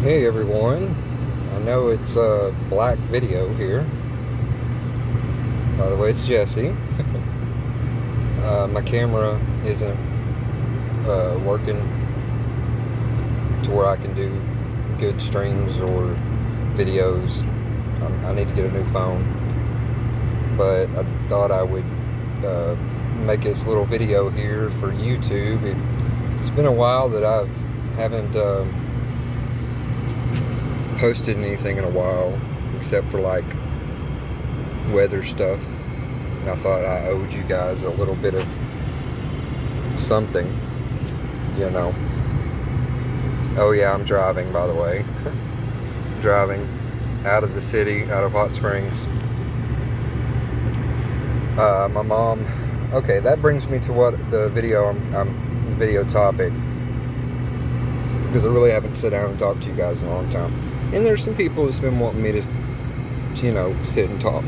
Hey everyone, I know it's a black video here. By the way, it's Jesse. My camera isn't working to where I can do good streams or videos. I need to get a new phone, but I thought I would make this little video here for YouTube. It's been a while that I haven't posted anything in a while, except for like weather stuff, and I thought I owed you guys a little bit of something, you know. Oh yeah, I'm driving, by the way. Driving out of the city, out of Hot Springs. My mom. Okay, that brings me to what the video topic, because I really haven't sat down and talked to you guys in a long time. And there's some people who's been wanting me to, sit and talk.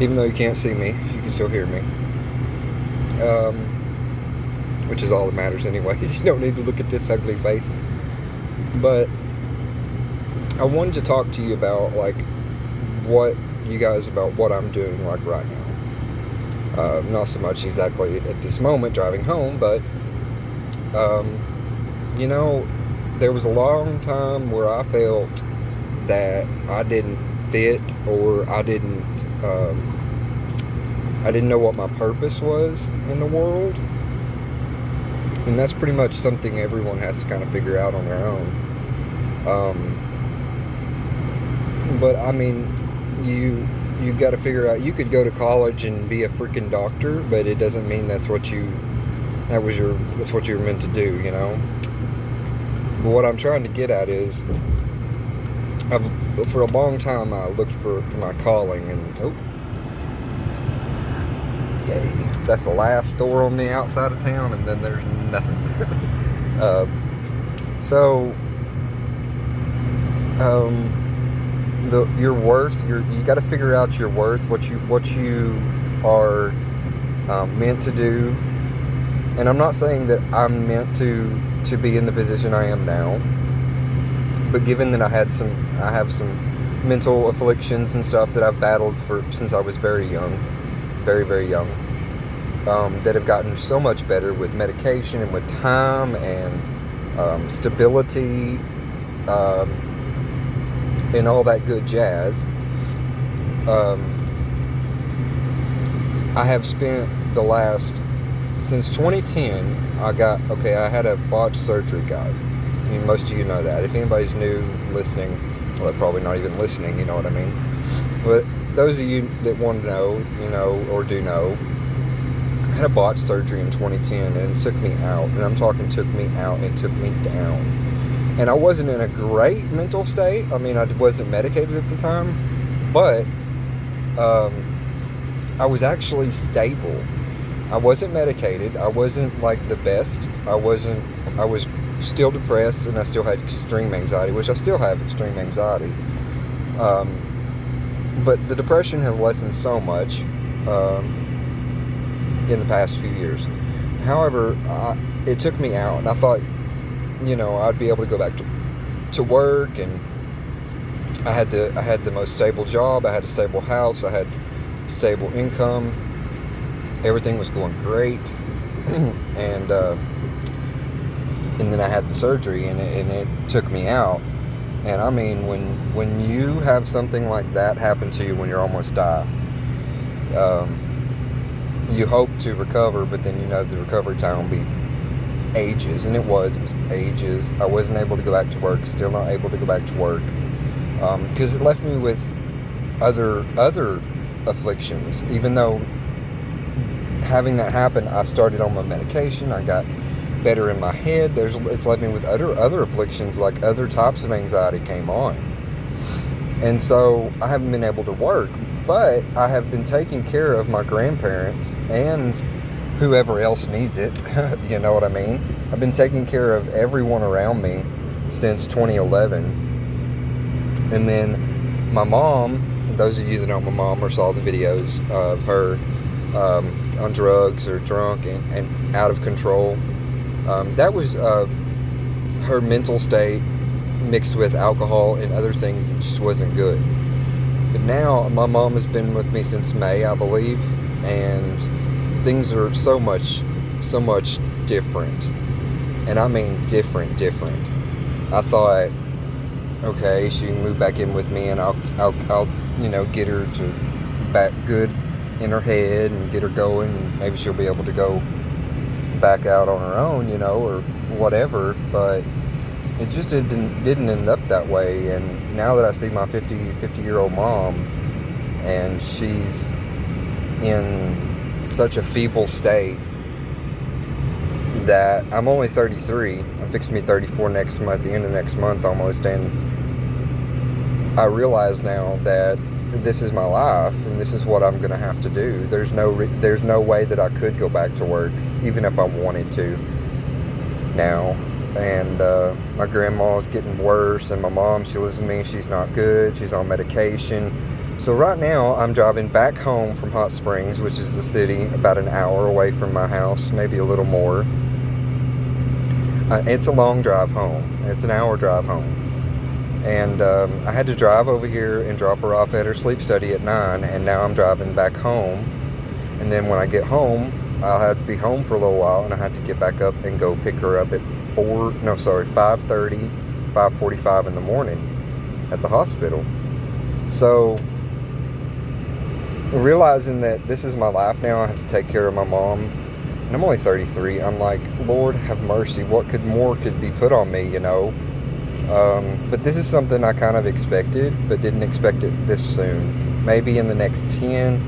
Even though you can't see me, you can still hear me. Which is all that matters anyways. You don't need to look at this ugly face. But I wanted to talk to you about, about what I'm doing, like, right now. Not so much exactly at this moment driving home, but, there was a long time where I felt that I didn't fit, or I didn't know what my purpose was in the world. And that's pretty much something everyone has to kind of figure out on their own. But I mean, you got to figure out. You could go to college and be a freaking doctor, but it doesn't mean that's what you were meant to do, you know. But what I'm trying to get at is, for a long time I looked for my calling, and yay, that's the last store on the outside of town, and then there's nothing. Your worth. You got to figure out your worth, what you are meant to do. And I'm not saying that I'm meant to be in the position I am now, but given that I have some mental afflictions and stuff that I've battled since I was very young, very, very young, that have gotten so much better with medication and with time and stability, and all that good jazz. I have spent since 2010, I had a botched surgery, guys. I mean, most of you know that. If anybody's new listening, well, they're probably not even listening, you know what I mean? But those of you that want to know, or do know, I had a botched surgery in 2010, and it took me out. And I'm talking took me out and took me down. And I wasn't in a great mental state. I mean, I wasn't medicated at the time, but I was actually stable. I wasn't medicated. I wasn't like the best. I was still depressed, and I still had extreme anxiety, which I still have extreme anxiety. But the depression has lessened so much in the past few years. However, it took me out, and I thought, I'd be able to go back to work, and I had the most stable job. I had a stable house. I had stable income. Everything was going great, and then I had the surgery, and it took me out. And I mean, when you have something like that happen to you when you're almost die, you hope to recover, but then the recovery time will be ages, and it was ages. I wasn't able to go back to work, still not able to go back to work, because it left me with other afflictions. Even though having that happen, I started on my medication. I got better in my head. It's left me with other afflictions, like other types of anxiety came on. And so I haven't been able to work, but I have been taking care of my grandparents and whoever else needs it. You know what I mean? I've been taking care of everyone around me since 2011. And then my mom, those of you that know my mom or saw the videos of her on drugs or drunk and out of control, that was her mental state mixed with alcohol and other things, it just wasn't good. But now my mom has been with me since May, I believe, and things are so much different. And I mean different. I thought, okay, she can move back in with me, and I'll get her to back good in her head and get her going, and maybe she'll be able to go back out on her own, or whatever. But it just didn't end up that way. And now that I see my 50-year-old mom, and she's in such a feeble state, that I'm only 33. I'm fixing to be 34 next month, at the end of next month almost, and I realize now that this is my life, and this is what I'm going to have to do. There's no way that I could go back to work, even if I wanted to now. And my grandma's getting worse, and my mom, she lives with me, she's not good, she's on medication. So right now I'm driving back home from Hot Springs, which is the city about an hour away from my house, maybe a little more. It's a long drive home. It's an hour drive home. And I had to drive over here and drop her off at her sleep study at 9, and now I'm driving back home. And then when I get home, I'll have to be home for a little while, and I have to get back up and go pick her up at 5:45 in the morning at the hospital. So realizing that this is my life now, I have to take care of my mom, and I'm only 33. I'm like, Lord have mercy, what more could be put on me, But this is something I kind of expected, but didn't expect it this soon. Maybe in the next 10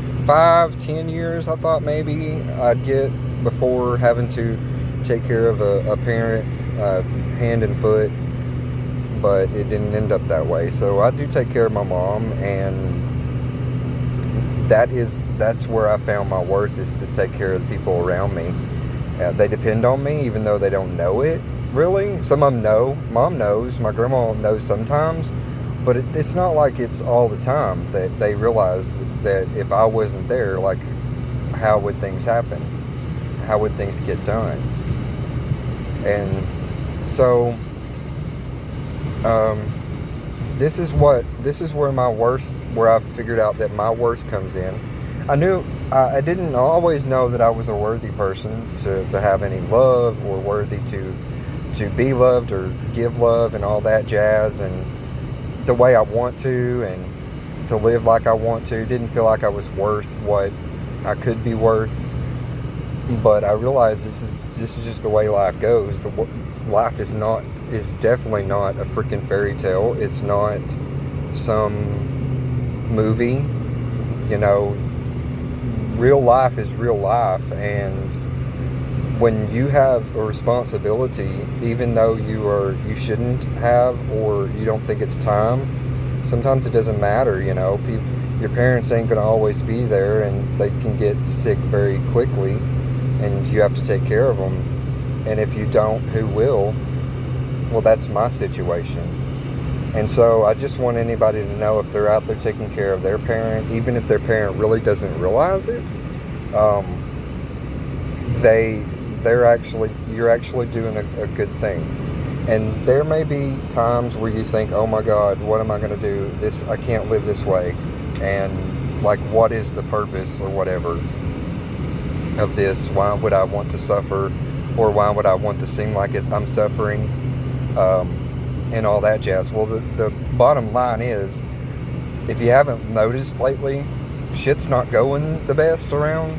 years, I thought maybe I'd get, before having to take care of a parent, hand and foot, but it didn't end up that way. So I do take care of my mom, and that's where I found my worth, is to take care of the people around me. They depend on me, even though they don't know it, really. Some of them know. Mom knows. My grandma knows sometimes. But it's not like it's all the time that they realize that if I wasn't there, like, how would things happen? How would things get done? And so, this is where I figured out that my worth comes in. I didn't always know that I was a worthy person to have any love, or worthy to be loved or give love and all that jazz, and the way I want to, and to live like I want to. Didn't feel like I was worth what I could be worth. But I realized this is just the way life goes. Life is definitely not a freaking fairy tale. It's not some movie. Real life is real life, and when you have a responsibility, even though you shouldn't have, or you don't think it's time, sometimes it doesn't matter. Your parents ain't gonna always be there, and they can get sick very quickly, and you have to take care of them. And if you don't, who will? Well, that's my situation. And so I just want anybody to know, if they're out there taking care of their parent, even if their parent really doesn't realize it, you're actually doing a good thing. And there may be times where you think, oh my God, what am I going to do? I can't live this way. And like, what is the purpose or whatever of this? Why would I want to suffer? Or why would I want to seem like I'm suffering? And all that jazz. Well, the bottom line is, if you haven't noticed lately, shit's not going the best around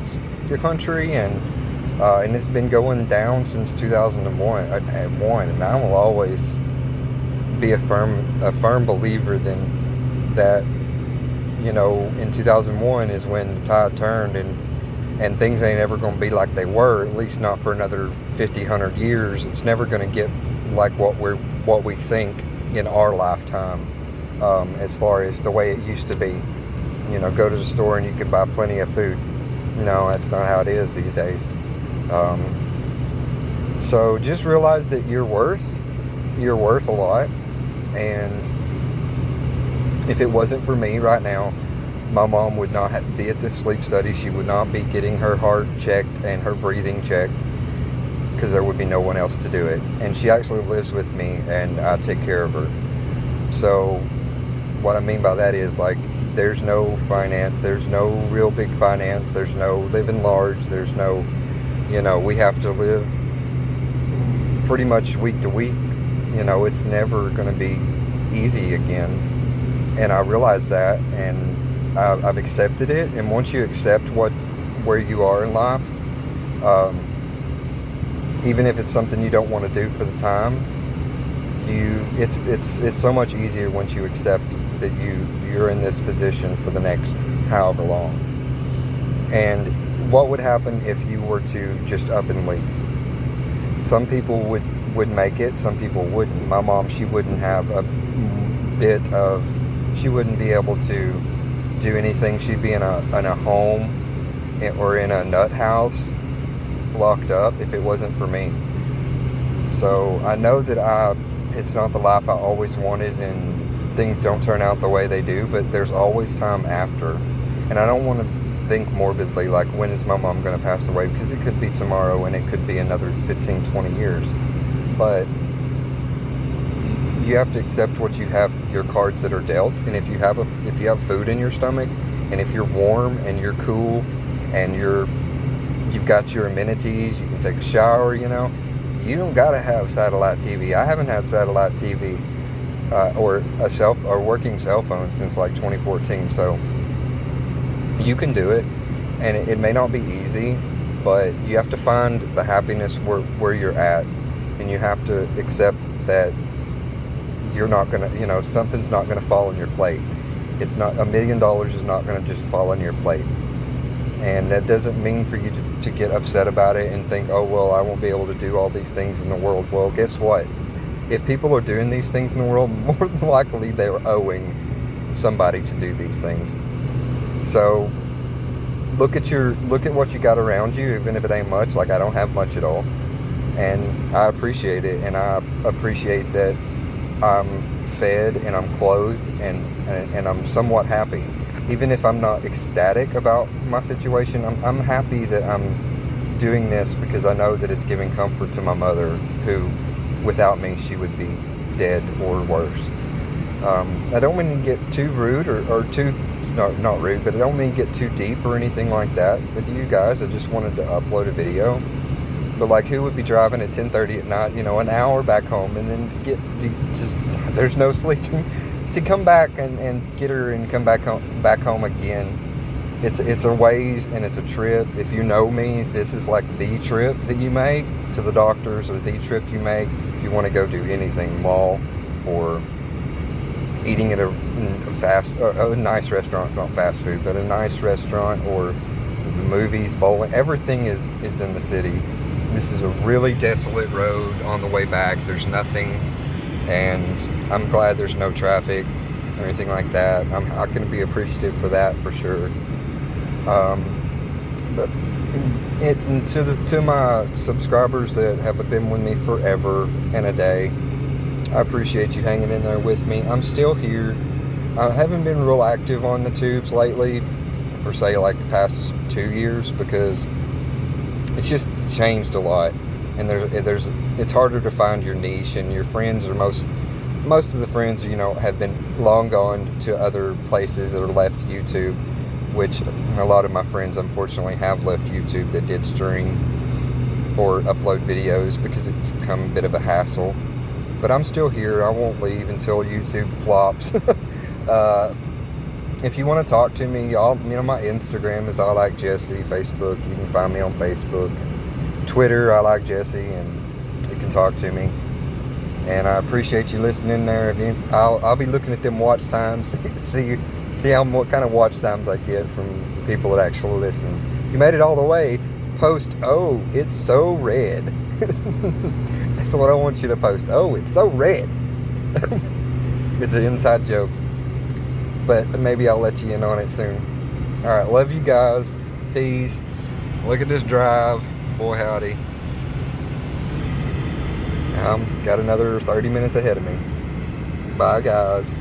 the country, and it's been going down since 2001. And I will always be a firm believer that in 2001 is when the tide turned, and things ain't ever going to be like they were, at least not for another 100 years. It's never going to get like what we think in our lifetime, as far as the way it used to be. Go to the store and you can buy plenty of food. No, that's not how it is these days. So just realize that you're worth a lot. And if it wasn't for me right now, my mom would not be at this sleep study. She would not be getting her heart checked and her breathing checked. because there would be no one else to do it. And she actually lives with me, and I take care of her. So what I mean by that is, like, there's no finance, there's no real big finance, there's no living large, there's no, we have to live pretty much week to week. It's never going to be easy again. And I realize that, and I've accepted it. And once you accept where you are in life, even if it's something you don't want to do for the time, it's so much easier once you accept that you're in this position for the next however long. And what would happen if you were to just up and leave? Some people would make it, some people wouldn't. My mom, she wouldn't have she wouldn't be able to do anything. She'd be in a home or in a nut house, locked up, if it wasn't for me. So I know that it's not the life I always wanted, and things don't turn out the way they do, but there's always time after. And I don't want to think morbidly, like, when is my mom going to pass away? Because it could be tomorrow, and it could be another 15, 20 years. But you have to accept what you have, your cards that are dealt. And if you have food in your stomach, and if you're warm and you're cool, and you've got your amenities, you can take a shower, you don't gotta have satellite TV. I haven't had satellite TV or a working cell phone since like 2014. So you can do it, and it may not be easy, but you have to find the happiness where you're at, and you have to accept that you're not gonna, something's not gonna fall on your plate. It's not $1 million is not gonna just fall on your plate. And that doesn't mean for you to get upset about it and think, oh, well, I won't be able to do all these things in the world. Well, guess what? If people are doing these things in the world, more than likely they're owing somebody to do these things. So look at what you got around you, even if it ain't much. Like, I don't have much at all. And I appreciate it, and I appreciate that I'm fed and I'm clothed and I'm somewhat happy. Even if I'm not ecstatic about my situation, I'm happy that I'm doing this, because I know that it's giving comfort to my mother, who, without me, she would be dead or worse. I don't mean to get too rude or too, not rude, but I don't mean to get too deep or anything like that with you guys. I just wanted to upload a video. But, like, who would be driving at 10:30 at night, an hour back home, and then there's no sleeping, to come back and get her and come back home again. It's a ways, and it's a trip. If you know me, this is like the trip that you make to the doctors, or the trip you make if you want to go do anything, mall, or eating at a nice restaurant, not fast food, but a nice restaurant, or movies, bowling. Everything is in the city. This is a really desolate road on the way back. There's nothing, and I'm glad there's no traffic or anything like that. I can be appreciative for that, for sure. But to my subscribers that have been with me forever and a day, I appreciate you hanging in there with me. I'm still here. I haven't been real active on the tubes lately, per se, like the past 2 years, because it's just changed a lot, and it's harder to find your niche, and your friends are most of the friends, have been long gone to other places that are left YouTube, which a lot of my friends unfortunately have left YouTube that did stream or upload videos, because it's become a bit of a hassle. But I'm still here. I won't leave until YouTube flops. If you want to talk to me, my Instagram is I Like Jesse. Facebook, you can find me on Facebook. Twitter, I Like Jesse, and you can talk to me. And I appreciate you listening there. I'll be looking at them watch times, see what kind of watch times I get from the people that actually listen. If you made it all the way, post, "Oh, it's so red." That's what I want you to post. "Oh, it's so red." It's an inside joke, but maybe I'll let you in on it soon. All right, love you guys. Peace. Look at this drive. Boy, howdy. Got another 30 minutes ahead of me. Bye, guys.